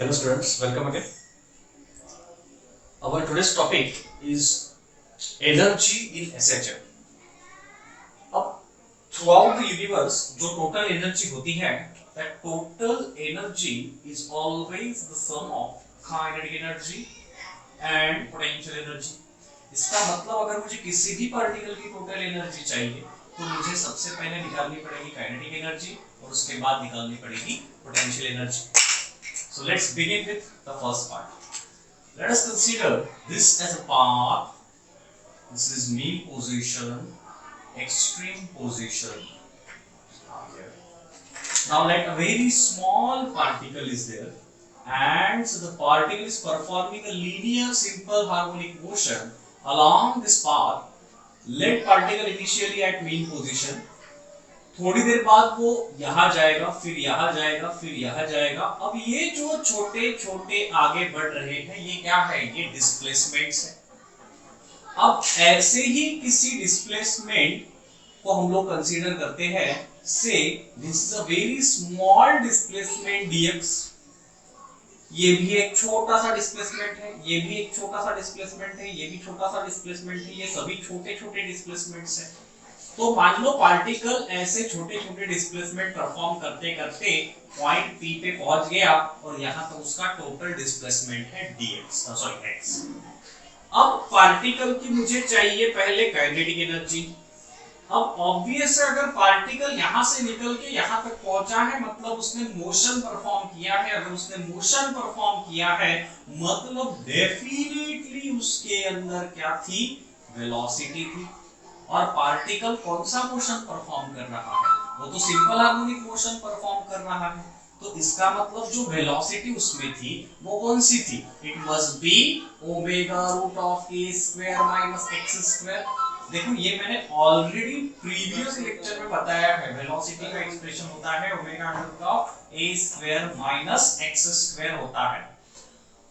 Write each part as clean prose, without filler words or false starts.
Hello students, welcome again. Our today's topic is energy in SHM. अब throughout the universe जो total energy होती है, that total energy is always the sum of kinetic energy and potential energy. इसका मतलब अगर मुझे किसी भी पार्टिकल की टोटल एनर्जी चाहिए तो मुझे सबसे पहले निकालनी पड़ेगी काइनेटिक एनर्जी और उसके बाद निकालनी पड़ेगी potential energy. So let's begin with the first part. Let us consider this as a part. This is mean position, extreme position. Now let a very small particle is there, and so the particle is performing a linear simple harmonic motion along this path. Let particle initially at mean position. थोड़ी देर बाद वो यहाँ जाएगा, फिर यहाँ जाएगा, फिर यहाँ जाएगा. अब ये जो छोटे छोटे आगे बढ़ रहे हैं, ये क्या है? ये डिस्प्लेसमेंट्स है. अब ऐसे ही किसी डिस्प्लेसमेंट को हम लोग कंसीडर करते हैं. से this is a very small displacement dx. ये भी एक छोटा सा डिस्प्लेसमेंट है, ये भी एक छोटा सा डिस्प्लेसमेंट है, ये भी छोटा सा डिस्प्लेसमेंट है. ये सभी छोटे छोटे डिस्प्लेसमेंट्स हैं. तो मान लो पार्टिकल ऐसे छोटे छोटे डिस्प्लेसमेंट परफॉर्म करते करते पॉइंट P पे पहुंच गया और यहाँ तो उसका टोटल डिस्प्लेसमेंट है dx, सॉरी x. अब पार्टिकल की मुझे चाहिए पहले काइनेटिक एनर्जी. अब ऑब्वियस है, अगर पार्टिकल यहाँ से निकल के यहाँ तक पहुंचा है मतलब उसने मोशन परफॉर्म किया है. अगर उसने मोशन परफॉर्म किया है मतलब डेफिनेटली उसके अंदर क्या थी? वेलोसिटी थी. और पार्टिकल कौन सा मोशन परफॉर्म कर रहा है? वो तो सिंपल हार्मोनिक मोशन परफॉर्म कर रहा है. तो इसका मतलब जो वेलोसिटी उसमें थी वो कौन सी थी? It must be omega root of a square minus x square. देखो ये मैंने ऑलरेडी प्रीवियस लेक्चर में बताया है. वेलोसिटी का एक्सप्रेशन होता है omega root of a square minus x square होता है.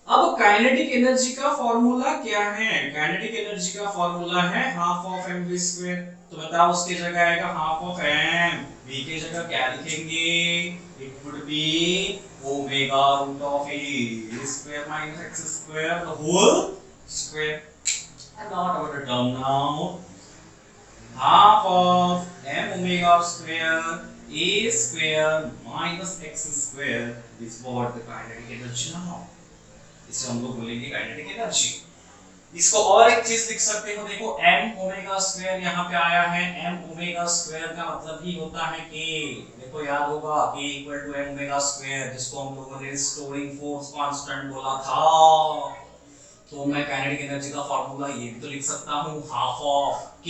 अब काइनेटिक एनर्जी का फॉर्मूला क्या है? काइनेटिक एनर्जी का फॉर्मूला है हाफ ऑफ mv स्क्वायर. तो बताओ उसकी जगह आएगा हाफ ऑफ m. v की जगह क्या लिखेंगे? It would be omega root of a square minus x square the whole square. And not about the term now. Half of m omega square a square minus x square is what the kinetic energy now. इसे हम लोग बोलेंगे kinetic energy. इसको और एक चीज लिख सकते हो. देखो m ओमेगा स्क्वायर यहाँ पे आया है. m ओमेगा स्क्वायर का मतलब ही होता है k. देखो याद होगा k equal to m omega square, जिसको हम लोगों ने रिस्टोरिंग फोर्स कांस्टेंट बोला था. तो मैं काइनेटिक एनर्जी का फार्मूला ये भी तो लिख सकता हूँ half of k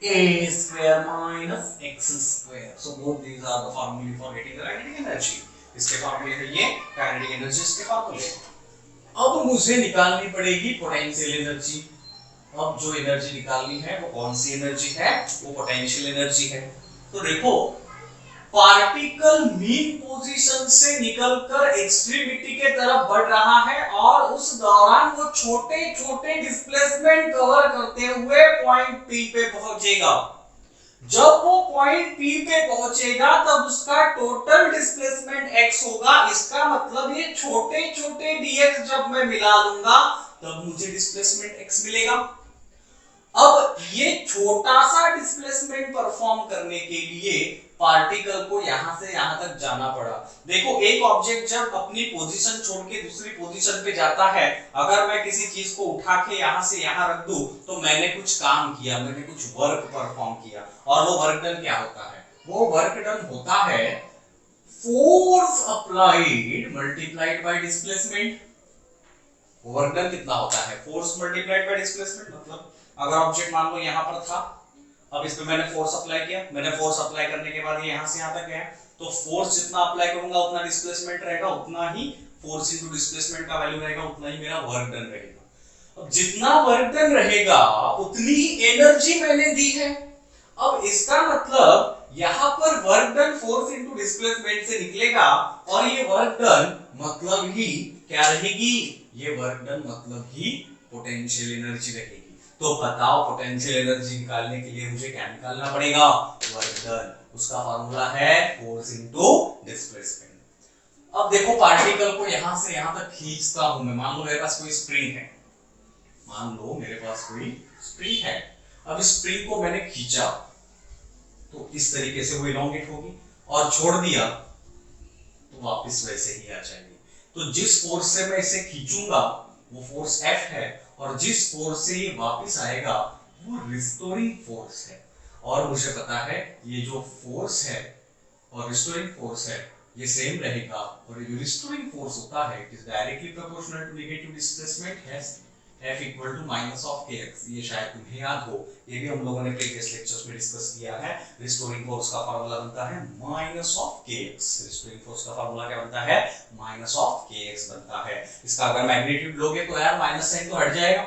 a square minus x square. So both these are the formulae for getting the kinetic energy. इसके फार्मूले है ये काइनेटिक एनर्जी. इसके फार्मूले अब मुझे निकालनी पड़ेगी पोटेंशियल एनर्जी. अब जो एनर्जी निकालनी है वो कौन सी एनर्जी है? वो पोटेंशियल एनर्जी है. तो देखो पार्टिकल मीन पोजीशन से निकलकर एक्सट्रीमिटी के तरफ बढ़ रहा है और उस दौरान वो छोटे छोटे डिस्प्लेसमेंट कवर करते हुए पॉइंट P पे पहुंचेगा. जब वो पॉइंट P पे पहुंचेगा तब उसका टोटल डिस्प्लेसमेंट x होगा. इसका मतलब ये छोटे छोटे dx जब मैं मिला लूंगा तब मुझे डिस्प्लेसमेंट x मिलेगा. अब ये छोटा सा डिस्प्लेसमेंट परफॉर्म करने के लिए पार्टिकल को यहां से यहां तक जाना पड़ा. देखो एक ऑब्जेक्ट जब अपनी पोजीशन छोड़ के दूसरी पोजीशन पे जाता है, अगर मैं किसी चीज को उठा के यहां से यहां रख दूं तो मैंने कुछ काम किया, मैंने कुछ वर्क परफॉर्म किया. और वो वर्क डन क्या होता है? वो वर्क डन होता है force applied multiplied by displacement. Work done कितना होता है? Force multiplied by displacement. मतलब अगर ऑब्जेक्ट मान लो यहाँ पर था, अब इस पे मैंने फोर्स अप्लाई किया. मैंने फोर्स अप्लाई करने के बाद ये यहाँ से यहाँ तक गया, तो फोर्स जितना अप्लाई करूंगा उतना डिस्प्लेसमेंट रहेगा, उतना ही फोर्स इनटू डिस्प्लेसमेंट का वैल्यू रहेगा, उतना ही मेरा वर्क डन रहेगा. अब जितना वर्क डन रहेगा उतनी ही एनर्जी मैंने दी है. अब इसका मतलब यहाँ पर work done force into displacement से निकलेगा और ये वर्क डन मतलब ही क्या रहेगी? ये वर्क डन मतलब ही पोटेंशियल एनर्जी रहेगी. तो बताओ पोटेंशियल एनर्जी निकालने के लिए मुझे क्या निकालना पड़ेगा? Work done. उसका फार्मूला है फोर्स इनटू डिस्प्लेसमेंट. अब देखो पार्टिकल को यहां से यहां तक खींचता हूं मैं, मान लो मेरे पास कोई स्प्रिंग है, मान लो मेरे पास कोई स्प्रिंग है। अब इस स्प्रिंग को मैंने खींचा तो इस तरीके से वो इलोंगेट होगी, और छोड़ दिया तो वापस वैसे ही आ जाएगी। तो जिस फोर्स से मैं इसे खींचूंगा वो फोर्स F है, और जिस फोर्स से ये वापस आएगा वो रिस्टोरिंग फोर्स है। और मुझे पता है ये जो फोर्स है और रिस्टोरिंग फोर्स है ये सेम रहेगा, और ये जो रिस्टोरिंग फोर्स होता है it is directly proportional to negative displacement है F equal to minus of kx। ये शायद तुम्हें याद हो, ये भी हम लोगों ने प्रीवियस लेक्चर्स में डिस्कस किया है। रिस्टोरिंग फोर्स का फार्मूला बनता है minus of kx। Restoring force का फार्मूला क्या बनता है? माइनस ऑफ kx बनता है। इसका अगर मैग्नीट्यूड लोगे तो यार माइनस साइन तो हट जाएगा,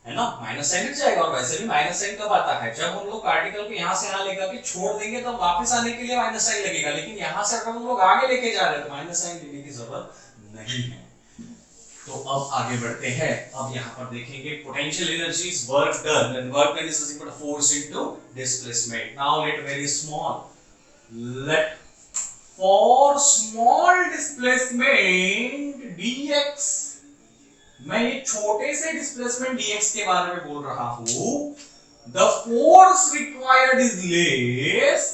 है ना, माइनस साइन हट जाएगा। और वैसे भी माइनस साइन कब आता है? जब हम लोग पार्टिकल को यहाँ से यहाँ लेकर के छोड़ देंगे तब वापस आने के लिए माइनस साइन लगेगा, लेकिन यहाँ से अगर हम लोग आगे लेके जा रहे हैं तो माइनस साइन लेने की जरूरत नहीं है। तो अब आगे बढ़ते हैं। अब यहाँ पर देखेंगे potential energy is work done, and work done is equal to force into displacement. Now let very small, let for small displacement dx, मैं ये छोटे से डिस्प्लेसमेंट dx के बारे में बोल रहा हूं। The force required is less,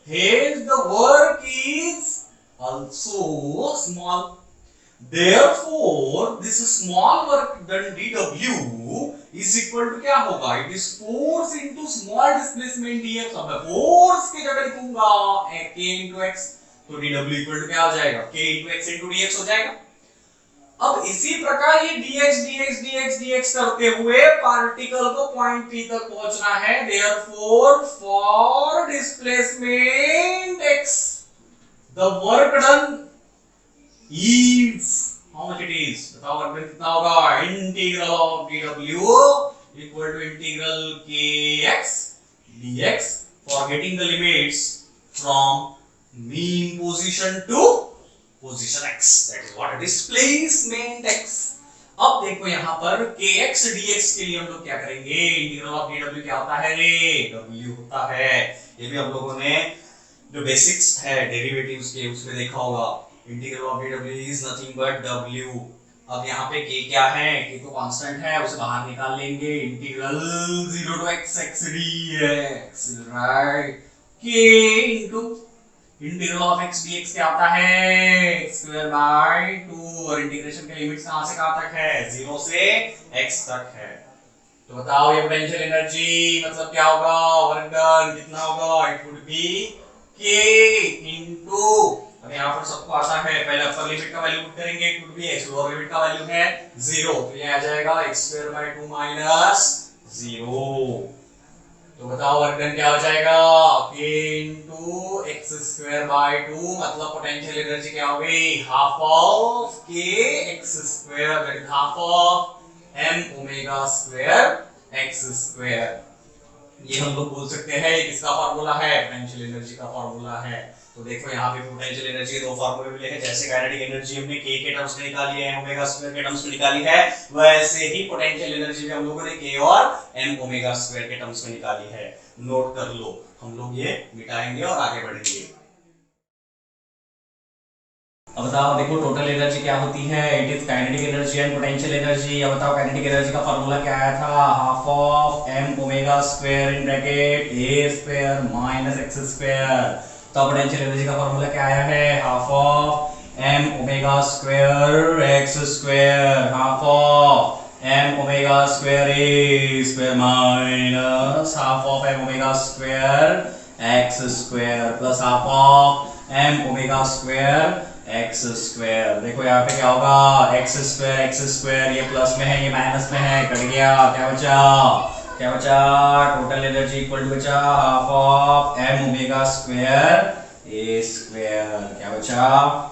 hence the work is also small. Therefore, this small work done dW is equal to क्या होगा? It is force into small displacement dx। अब मैं force की जगह लिखूंगा k into x, तो dW equal to क्या हो जाएगा? k into x into dx हो जाएगा। अब इसी प्रकार ये dx dx dx dx करते हुए पार्टिकल को पॉइंट P तक पहुंचना है। Therefore, for displacement x, the work done is, how much it is? बताओ वर्क डन कितना होगा? Integral of dw equal to integral kx dx for getting the limits from mean position to position x, that is what displacement x। अब देखो यहाँ पर kx dx के लिए हम लोग क्या करेंगे? इंटीग्रल ऑफ dw क्या होता है रे? w होता है। ये भी हम लोगों ने जो बेसिक्स है डेरिवेटिव्स के उसमें देखा होगा। Integral of dw is nothing but w। अब यहाँ पे k क्या है? k तो कांस्टेंट है, उसे बाहर निकाल लेंगे। Integral 0 to x x dx, right. k into integral of x dx क्या आता है? x स्क्वायर बाय 2, और इंटीग्रेशन के लिमिट्स कहां से कहां तक है? 0 से x तक है। तो बताओ ये पोटेंशियल एनर्जी मतलब क्या होगा? वर्क डन कितना होगा? It would B k into, अब यहाँ पर सबको आता है, पहले अपर लिमिट का वैल्यू पुट करेंगे, it would B x, lower limit का वैल्यू है 0, तो ये आ जाएगा x स्क्वायर बाय 2 माइनस 0। तो बताओ वर्क डन क्या हो जाएगा? k into x square by 2, मतलब पोटेंशियल एनर्जी क्या हो गई? Half of k x square, that is half of m omega square x square. ये हम लोग बोल सकते हैं किसका फार्मूला है? पोटेंशियल एनर्जी का फार्मूला है। तो देखो यहाँ पे पोटेंशियल एनर्जी के दो फार्मूले मिले हैं। जैसे काइनेटिक एनर्जी हमने k के टर्म्स में निकाली है, ओमेगा स्क्वायर के टर्म्स में निकाली है, वैसे ही पोटेंशियल एनर्जी भी हम लोगों ने k और m ओमेगा स्क्वायर के टर्म्स में निकाली है। नोट कर लो, हम लोग ये मिटाएंगे और आगे बढ़ेंगे। अब बताओ देखो टोटल एनर्जी क्या होती है? It is kinetic energy and potential energy. अब बताओ काइनेटिक एनर्जी का फार्मूला क्या आया था? Half of m omega square in bracket a square minus x square. तो पोटेंशियल एनर्जी का फार्मूला क्या आया है? Half of m omega square x square, half of m omega square a square minus half of m omega square x square plus half of m omega square x square. देखो यहाँ पे क्या होगा? x square, ये plus में है ये minus में है, कट गया, क्या बचा? क्या बचा? टोटल एनर्जी इक्वल टू बचा half of m omega square a square. क्या बचा?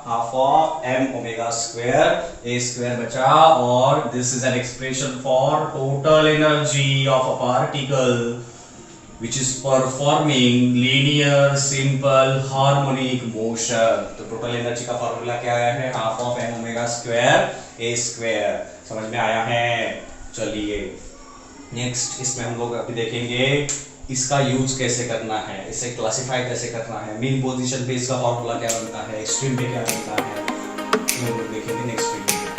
Half of m omega square a square बचा। और this is an expression for total energy of a particle which is performing linear simple harmonic motion। तो total energy का formula क्या आया है? Half of m omega square a square. समझ में आया है? चलिए नेक्स्ट इसमें हम लोग अभी देखेंगे इसका यूज कैसे करना है, इसे क्लासिफाई कैसे करना है, मीन पोजीशन पे इसका फॉर्मूला क्या बनता है, एक्सट्रीम पे क्या बनता है। इसी में हम लोग देखेंगे नेक्स्ट वीडियो में।